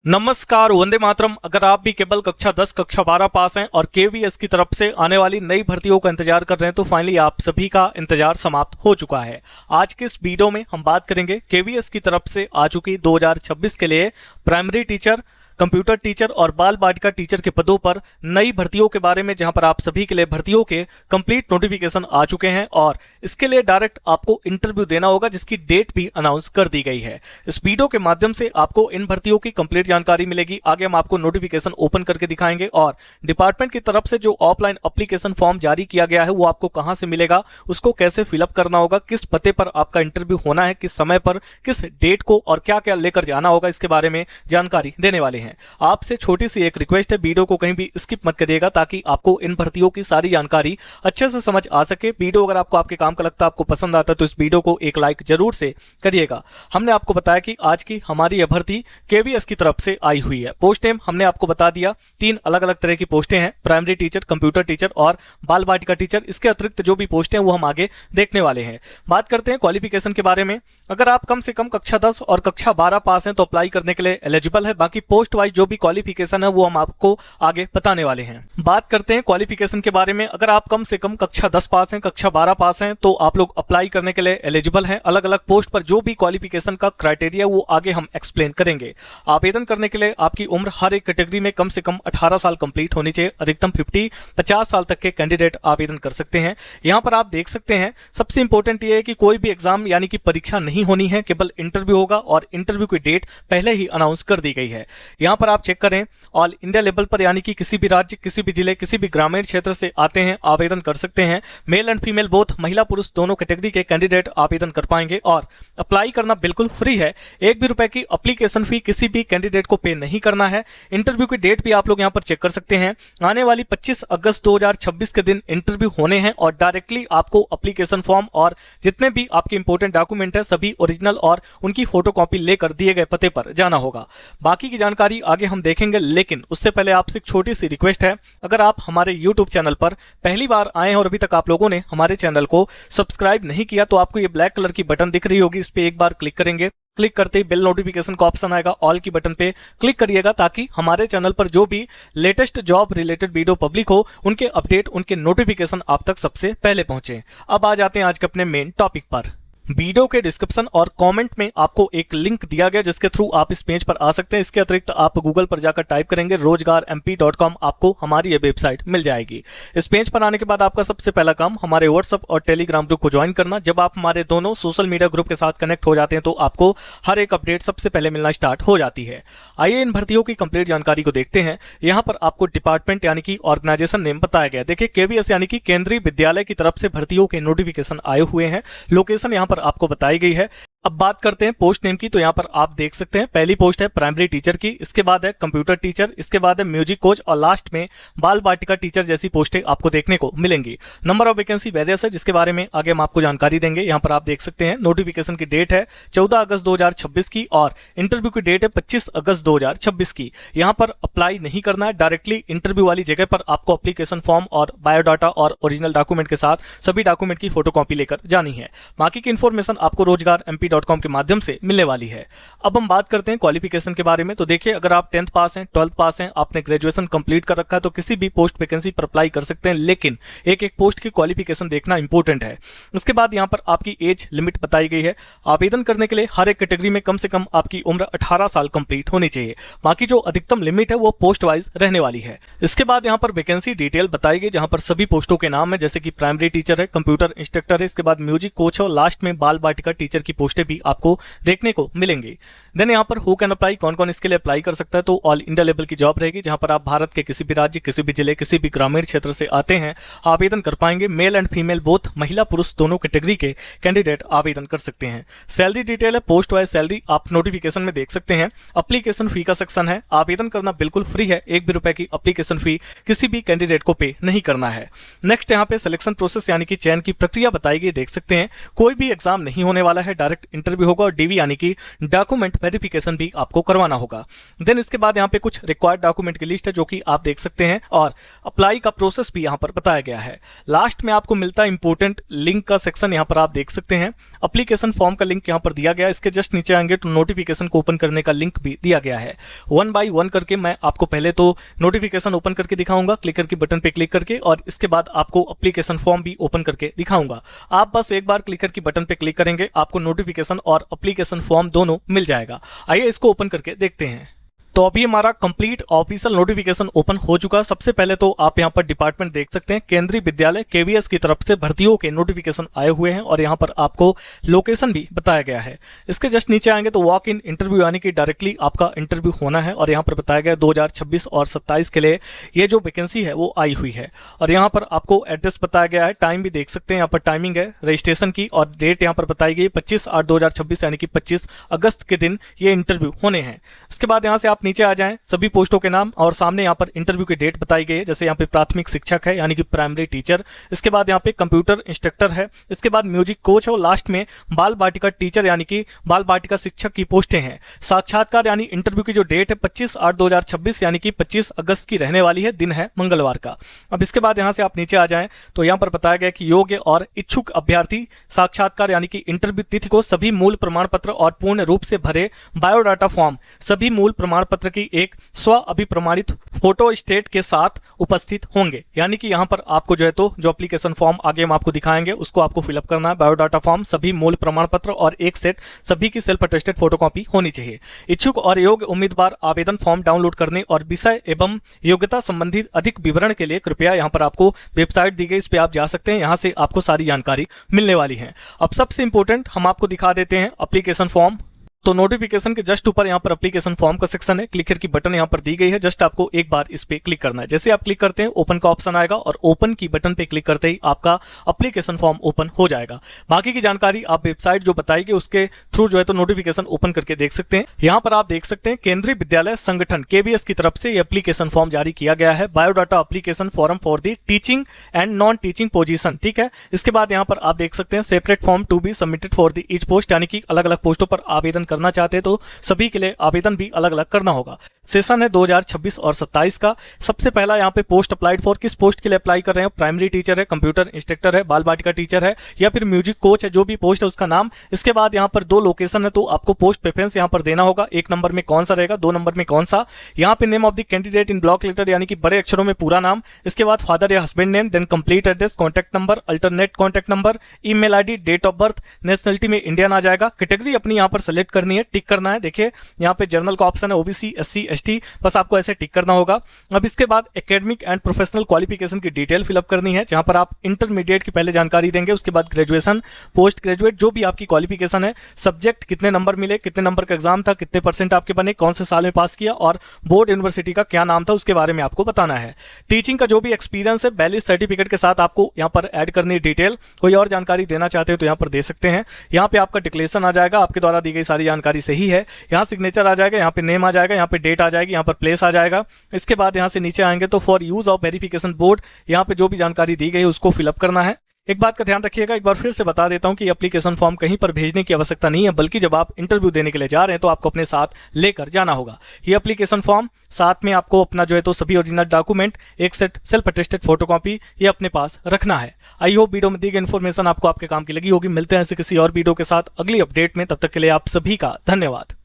नमस्कार, वंदे मातरम। अगर आप भी केवल कक्षा 10 कक्षा 12 पास हैं और केवीएस की तरफ से आने वाली नई भर्तियों का इंतजार कर रहे हैं तो फाइनली आप सभी का इंतजार समाप्त हो चुका है। आज के इस वीडियो में हम बात करेंगे केवीएस की तरफ से आ चुकी 2026 के लिए प्राइमरी टीचर, कंप्यूटर टीचर और बाल बालिका टीचर के पदों पर नई भर्तियों के बारे में, जहां पर आप सभी के लिए भर्तियों के कंप्लीट नोटिफिकेशन आ चुके हैं और इसके लिए डायरेक्ट आपको इंटरव्यू देना होगा, जिसकी डेट भी अनाउंस कर दी गई है। इस वीडियो के माध्यम से आपको इन भर्तियों की कंप्लीट जानकारी मिलेगी। आगे हम आपको नोटिफिकेशन ओपन करके दिखाएंगे और डिपार्टमेंट की तरफ से जो ऑफलाइन एप्लीकेशन फॉर्म जारी किया गया है वो आपको कहां से मिलेगा, उसको कैसे फिलअप करना होगा, किस पते पर आपका इंटरव्यू होना है, किस समय पर, किस डेट को और क्या क्या लेकर जाना होगा, इसके बारे में जानकारी देने वाले हैं। आपसे छोटी सी एक रिक्वेस्ट है, वीडियो को कहीं भी स्किप मत करिएगा ताकि आपको इन भर्तियों की सारी जानकारी अच्छे से समझ आ सके। वीडियो अगर आपको आपके काम का लगता है, आपको पसंद आता है तो इस वीडियो को एक लाइक जरूर से करिएगा। हमने आपको बताया कि आज की हमारी यह भर्ती केवीएस की तरफ से आई हुई है। पोस्ट नेम हमने आपको बता दिया, 3 अलग अलग तरह की पोस्टें हैं, प्राइमरी टीचर, कंप्यूटर टीचर और बाल बालिका टीचर। इसके अतिरिक्त जो भी पोस्टें हैं वो हम आगे देखने वाले हैं। बात करते हैं क्वालिफिकेशन के बारे में। अगर आप कम से कम कक्षा 10 और कक्षा 12 पास हैं तो अप्लाई करने के लिए एलिजिबल है। बाकी पोस्ट वाइज जो भी क्वालिफिकेशन है वो हम आपको आगे बताने वाले हैं। बात करते हैं क्वालिफिकेशन के बारे में। अगर आप कम से कम कक्षा 10 पास हैं, कक्षा 12 पास हैं तो आप लोग अप्लाई करने के लिए एलिजिबल हैं। अलग अलग पोस्ट पर जो भी क्वालिफिकेशन का क्राइटेरिया वो आगे हम एक्सप्लेन करेंगे। आवेदन करने के लिए आपकी उम्र हर एक कैटेगरी में कम से कम 18 साल कंप्लीट होनी चाहिए। अधिकतम 50 साल तक के कैंडिडेट आवेदन कर सकते हैं। यहां पर आप देख सकते हैं, सबसे इंपॉर्टेंट ये है कि कोई भी एग्जाम यानी कि परीक्षा नहीं होनी है, केवल इंटरव्यू होगा और इंटरव्यू की डेट पहले ही अनाउंस कर दी गई है। यहां पर आप चेक करें, ऑल इंडिया लेवल पर यानी कि किसी भी राज्य, किसी भी जिले, किसी भी ग्रामीण क्षेत्र से आते हैं, आवेदन कर सकते हैं। मेल एंड फीमेल बोथ, महिला पुरुष दोनों कैटेगरी के कैंडिडेट आवेदन कर पाएंगे और अप्लाई करना बिल्कुल फ्री है। 1 भी रुपए की एप्लीकेशन फी किसी भी कैंडिडेट को पे नहीं करना है। इंटरव्यू की डेट भी आप लोग यहां पर चेक कर सकते हैं। आने वाली 25 अगस्त 2026 के दिन इंटरव्यू होने हैं और डायरेक्टली आपको एप्लीकेशन फॉर्म और जितने भी आपके इंपॉर्टेंट डॉक्यूमेंट है सभी ओरिजिनल और उनकी फोटोकॉपी लेकर दिए गए पते पर जाना होगा। बाकी की जानकारी आगे हम देखेंगे, लेकिन उससे पहले आपसे एक छोटी सी रिक्वेस्ट है। अगर आप हमारे YouTube चैनल पर पहली बार आए हैं और अभी तक आप लोगों ने हमारे चैनल को सब्सक्राइब नहीं किया तो आपको ये ब्लैक कलर की बटन दिख रही होगी, इस पे एक बार क्लिक करेंगे। क्लिक करते ही बेल नोटिफिकेशन का ऑप्शन आएगा, ऑल की बटन पे क्लिक करिएगा ताकि हमारे चैनल पर जो भी latest job related video public हो उनके अपडेट, उनके नोटिफिकेशन आप तक सबसे पहले पहुंचे। अब आ जाते हैं आज के अपने मेन टॉपिक पर। वीडियो के डिस्क्रिप्शन और कमेंट में आपको एक लिंक दिया गया जिसके थ्रू आप इस पेज पर आ सकते हैं। इसके अतिरिक्त आप गूगल पर जाकर टाइप करेंगे rozgarmp.com, आपको हमारी ये वेबसाइट मिल जाएगी। इस पेज पर आने के बाद आपका सबसे पहला काम हमारे व्हाट्सएप और टेलीग्राम ग्रुप को ज्वाइन करना। जब आप हमारे दोनों सोशल मीडिया ग्रुप के साथ कनेक्ट हो जाते हैं तो आपको हर एक अपडेट सबसे पहले मिलना स्टार्ट हो जाती है। आइए इन भर्तियों की कंप्लीट जानकारी को देखते हैं। यहाँ पर आपको डिपार्टमेंट यानी कि ऑर्गेनाइजेशन नेम बताया गया। देखिए, केवीएस यानी कि केंद्रीय विद्यालय की तरफ से भर्तियों के नोटिफिकेशन आए हुए हैं। लोकेशन यहाँ पर आपको बताई गई है। अब बात करते हैं पोस्ट नेम की, तो यहाँ पर आप देख सकते हैं पहली पोस्ट है प्राइमरी टीचर की, इसके बाद है कंप्यूटर टीचर, इसके बाद है म्यूजिक कोच और लास्ट में बाल बालिका टीचर जैसी पोस्टें आपको देखने को मिलेंगी। नंबर ऑफ वैकेंसी वेरियस है जिसके बारे में आगे हम आपको जानकारी देंगे। यहाँ पर आप देख सकते हैं नोटिफिकेशन की डेट है 14 अगस्त 2026 की और इंटरव्यू की डेट है 25 अगस्त 2026 की। यहाँ पर अप्लाई नहीं करना है, डायरेक्टली इंटरव्यू वाली जगह पर आपको एप्लीकेशन फॉर्म और बायोडाटा और ओरिजिनल डॉक्यूमेंट के साथ सभी डॉक्यूमेंट की फोटोकॉपी लेकर जानी है। बाकी की इंफॉर्मेशन आपको rozgarmp.com के माध्यम से मिलने वाली है। अब हम बात करते हैं क्वालिफिकेशन के बारे में। तो देखिए, अगर आप 10th पास हैं, 12th पास हैं, आपने ग्रेजुएशन कंप्लीट कर रखा है तो किसी भी पोस्ट वैकेंसी पर अप्लाई कर सकते हैं, लेकिन एक एक पोस्ट की क्वालिफिकेशन देखना इंपॉर्टेंट है। उसके बाद यहाँ पर आपकी एज लिमिट बताई गई है। आवेदन करने के लिए हर एक कैटेगरी में कम से कम आपकी उम्र 18 साल कंप्लीट होनी चाहिए। बाकी जो अधिकतम लिमिट है वो पोस्ट वाइज रहने वाली है। इसके बाद यहाँ पर वैकेंसी डिटेल बताई गई, जहां पर सभी पोस्टों के नाम है, जैसे कि प्राइमरी टीचर है, कंप्यूटर इंस्ट्रक्टर है, इसके बाद म्यूजिक कोच है और लास्ट में बाल बालिका टीचर की पोस्टें भी आपको देखने को मिलेंगी। देन यहाँ पर हु कैन अप्लाई, कौन कौन इसके लिए अप्लाई कर सकता है, तो ऑल इंडिया लेवल की जॉब रहेगी, जहां पर आप भारत के किसी भी राज्य, किसी भी जिले, किसी भी ग्रामीण क्षेत्र से आते हैं आवेदन कर पाएंगे। मेल एंड फीमेल बोथ, महिला पुरुष दोनों कैटेगरी के कैंडिडेट आवेदन कर सकते हैं। सैलरी डिटेल है, पोस्ट वाइज सैलरी आप नोटिफिकेशन में देख सकते हैं। एप्लीकेशन फी का सेक्शन है, आवेदन करना बिल्कुल फ्री है, 1 भी रुपए की एप्लीकेशन फी किसी भी कैंडिडेट को पे नहीं करना है। नेक्स्ट यहाँ पे सिलेक्शन प्रोसेस यानी कि चयन की प्रक्रिया बताई गई, देख सकते हैं। कोई भी एग्जाम नहीं होने वाला है, डायरेक्ट इंटरव्यू होगा और डीवी यानी कि डॉक्यूमेंट वेरिफिकेशन भी आपको करवाना होगा। देन इसके बाद यहाँ पे कुछ रिक्वायर्ड डॉक्यूमेंट की लिस्ट है जो कि आप देख सकते हैं, और अप्लाई का प्रोसेस भी यहाँ पर बताया गया है। लास्ट में आपको मिलता है इंपोर्टेंट लिंक का सेक्शन, यहाँ पर आप देख सकते हैं एप्लीकेशन फॉर्म का लिंक यहाँ पर दिया गया है। इसके जस्ट नीचे आएंगे तो नोटिफिकेशन को ओपन करने का लिंक भी दिया गया है। 1 बाय 1 करके मैं आपको पहले तो नोटिफिकेशन ओपन करके दिखाऊंगा, क्लिकर की बटन पे क्लिक करके, और इसके बाद आपको एप्लीकेशन फॉर्म भी ओपन करके दिखाऊंगा। आप बस एक बार क्लिकर की बटन पे क्लिक करेंगे, आपको नोटिफिकेशन और एप्लीकेशन फॉर्म दोनों मिल जाएगा। आइए इसको ओपन करके देखते हैं। तो अभी हमारा कंप्लीट ऑफिशियल नोटिफिकेशन ओपन हो चुका है। सबसे पहले तो आप यहां पर डिपार्टमेंट देख सकते हैं, केंद्रीय विद्यालय केवीएस की तरफ से भर्तियों के नोटिफिकेशन आए हुए हैं, और यहां पर आपको लोकेशन भी बताया गया है। इसके जस्ट नीचे आएंगे तो वॉक इन इंटरव्यू यानी कि डायरेक्टली आपका इंटरव्यू होना है, और यहां पर बताया गया 2026 और 27 के लिए ये जो वैकेंसी है वो आई हुई है। और यहाँ पर आपको एड्रेस बताया गया है, टाइम भी देख सकते हैं, यहाँ पर टाइमिंग है रजिस्ट्रेशन की, और डेट यहाँ पर बताई गई 25/8/2026 यानी कि 25 अगस्त के दिन ये इंटरव्यू होने हैं। इसके बाद यहाँ से आप नीचे आ जाएं, सभी पोस्टों के नाम और सामने यहाँ पर इंटरव्यू की डेट बताई गई है। जैसे यहाँ पे प्राथमिक शिक्षक है यानी कि प्राइमरी टीचर, इसके बाद यहाँ पे कंप्यूटर इंस्ट्रक्टर है, इसके बाद म्यूजिक कोच है, और लास्ट में बाल बाटिका टीचर यानी कि बाल बाटिका शिक्षक की पोस्टें हैं। साक्षात्कार यानी इंटरव्यू की जो डेट है 25/8/2026 यानी कि 25 अगस्त की रहने वाली है, दिन है मंगलवार का। अब इसके बाद यहाँ से आप नीचे आ जाएं तो यहाँ पर बताया गया कि योग्य और इच्छुक अभ्यर्थी साक्षात्कार यानी कि इंटरव्यू तिथि को सभी मूल प्रमाण पत्र और पूर्ण रूप से भरे बायोडाटा फॉर्म, सभी मूल प्रमाण पत्र की एक स्व अभिप्रमाणित फोटो स्टेट के साथ उपस्थित होंगे। यानी कि यहां पर आपको जो है तो जो एप्लीकेशन फॉर्म आगे हम आपको दिखाएंगे उसको आपको फिलअप करना है। बायोडाटा फॉर्म, सभी मूल प्रमाण पत्र और एक सेट सभी की सेल्फ अटेस्टेड फोटोकॉपी होनी चाहिए। इच्छुक और योग्य उम्मीदवार आवेदन फॉर्म डाउनलोड करने और विषय एवं योग्यता संबंधी अधिक विवरण के लिए कृपया यहाँ पर आपको वेबसाइट दी गई, इस पर आप जा सकते हैं, यहाँ से आपको सारी जानकारी मिलने वाली है। अब सबसे इंपॉर्टेंट हम आपको दिखा देते हैं एप्लीकेशन फॉर्म। तो नोटिफिकेशन के जस्ट ऊपर यहाँ पर एप्लीकेशन फॉर्म का सेक्शन है, क्लिकर की बटन यहाँ पर दी गई है, जस्ट आपको एक बार इस पे क्लिक करना है। जैसे आप क्लिक करते हैं ओपन का ऑप्शन आएगा, और ओपन की बटन पे क्लिक करते ही आपका एप्लीकेशन फॉर्म ओपन हो जाएगा। बाकी की जानकारी आप वेबसाइट जो बताएगी उसके थ्रू जो है तो नोटिफिकेशन ओपन करके देख सकते हैं। यहाँ पर आप देख सकते हैं केंद्रीय विद्यालय संगठन केवीएस की तरफ से एप्लीकेशन फॉर्म जारी किया गया है, biodata application form for the teaching and non teaching position, ठीक है। इसके बाद यहाँ पर आप देख सकते हैं separate form to be submitted for the each post, यानी कि अलग अलग पोस्टों पर आवेदन करना चाहते हैं तो सभी के लिए आवेदन भी अलग अलग करना होगा। सेशन है 2026 और 27 का। सबसे पहला यहाँ पे पोस्ट अप्लाइड फॉर, किस पोस्ट के लिए अप्लाई कर रहे हैं, प्राइमरी टीचर है, कंप्यूटर इंस्ट्रक्टर है, बाल बाटिका टीचर है, या फिर म्यूजिक कोच है, जो भी पोस्ट है उसका नाम। इसके बाद यहाँ पर 2 लोकेशन है तो आपको पोस्ट प्रेफरेंस यहाँ पर देना होगा, 1 नंबर में कौन सा रहेगा, 2 नंबर में कौन सा। यहाँ पे name of the candidate in block letter यानी कि बड़े अक्षरों में पूरा नाम, इसके बाद फादर या husband name, then complete address, contact number, alternate contact number, email ID, date of birth, nationality में इंडियन आ जाएगा। कैटेगरी अपनी यहाँ पर सेलेक्ट करनी है, टिक करना है। देखिए यहाँ पे जर्नल का ऑप्शन है, ओबीसी, एससी, एसटी, बस आपको ऐसे टिक करना होगा। अब इसके बाद एकेडमिक एंड प्रोफेशनल क्वालिफिकेशन की डिटेल फिलअप करनी है, जहां पर आप इंटरमीडिएट की पहले जानकारी देंगे, उसके बाद ग्रेजुएशन, पोस्ट ग्रेजुएट, जो भी आपकी क्वालिफिकेशन है, सब्जेक्ट कितने नंबर मिले, कितने नंबर का एग्जाम था, कितने % आपके बने, कौन से साल में पास किया, और बोर्ड यूनिवर्सिटी का क्या नाम था उसके बारे में आपको बताना है। टीचिंग का जो भी एक्सपीरियंस है वैलिड सर्टिफिकेट के साथ आपको यहाँ पर ऐड करनी है डिटेल। कोई और जानकारी देना चाहते हो तो यहाँ पर दे सकते हैं। यहाँ पे आपका डिक्लेरेशन आ जाएगा, आपके द्वारा दी गई सारी जानकारी सही है। यहाँ सिग्नेचर आ जाएगा, यहाँ पे नेम आ जाएगा, यहाँ पे डेट आ जाएगी, यहाँ पर प्लेस आ जाएगा। इसके बाद यहाँ से नीचे आएंगे तो for use of verification board, यहाँ पे जो भी जानकारी दी गई है उसको फिलअप करना है। एक बात का ध्यान रखिएगा, एक बार फिर से बता देता हूं कि एप्लीकेशन फॉर्म कहीं पर भेजने की आवश्यकता नहीं है, बल्कि जब आप इंटरव्यू देने के लिए जा रहे हैं तो आपको अपने साथ लेकर जाना होगा। ये एप्लीकेशन फॉर्म साथ में आपको अपना जो है तो सभी ओरिजिनल डॉक्यूमेंट, एक सेट सेल्फ अटेस्टेड फोटोकॉपी ये अपने पास रखना है। आई होप वीडियो में दी गई इन्फॉर्मेशन आपको आपके काम की लगी होगी। मिलते हैं ऐसे किसी और वीडियो के साथ अगली अपडेट में, तब तक के लिए आप सभी का धन्यवाद।